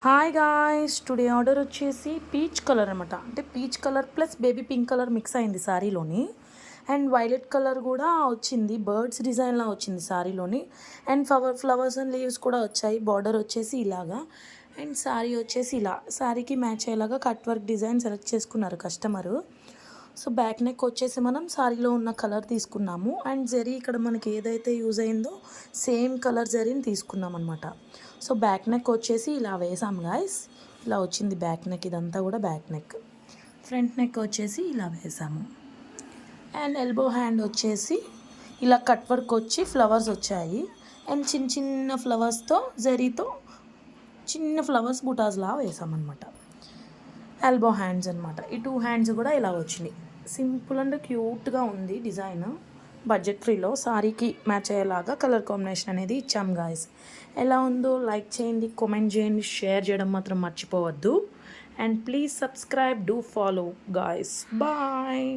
Hi guys, today order వచ్చేసి peach colour అనమాట. అంటే peach colour plus baby pink colour mix అయింది శారీలోని. And violet colour కూడా వచ్చింది, బర్డ్స్ డిజైన్లా వచ్చింది శారీలోని. అండ్ ఫ్లవర్స్ అండ్ లీవ్స్ కూడా వచ్చాయి. బార్డర్ వచ్చేసి ఇలాగా. అండ్ శారీ వచ్చేసి ఇలా శారీకి మ్యాచ్ అయ్యేలాగా కట్ వర్క్ డిజైన్ సెలెక్ట్ చేసుకున్నారు కస్టమరు. సో బ్యాక్ నెక్ వచ్చేసి మనం సారీలో ఉన్న కలర్ తీసుకున్నాము. అండ్ జరీ ఇక్కడ మనకి ఏదైతే యూజ్ అయిందో సేమ్ కలర్ జరీని తీసుకున్నాం అనమాట. సో బ్యాక్ నెక్ వచ్చేసి ఇలా వేసాం గాయస్. ఇలా వచ్చింది బ్యాక్ నెక్, ఇదంతా కూడా బ్యాక్ నెక్. ఫ్రంట్ నెక్ వచ్చేసి ఇలా వేసాము. అండ్ ఎల్బో హ్యాండ్ వచ్చేసి ఇలా కట్ వర్క్ వచ్చి ఫ్లవర్స్ వచ్చాయి. అండ్ చిన్న చిన్న ఫ్లవర్స్తో జరీతో చిన్న ఫ్లవర్స్ బుటాస్లా వేసామన్నమాట. ఎల్బో హ్యాండ్స్ అనమాట. ఈ 2 హ్యాండ్స్ కూడా ఇలా వచ్చినాయి. సింపుల్ అండ్ క్యూట్గా ఉంది డిజైన్. బడ్జెట్ ఫ్రీలో సారీకి మ్యాచ్ అయ్యేలాగా కలర్ కాంబినేషన్ అనేది ఇచ్చాం గాయస్. ఎలా ఉందో లైక్ చేయండి, కామెంట్ చేయండి, షేర్ చేయడం మాత్రం మర్చిపోవద్దు. And please subscribe, do follow guys. Bye.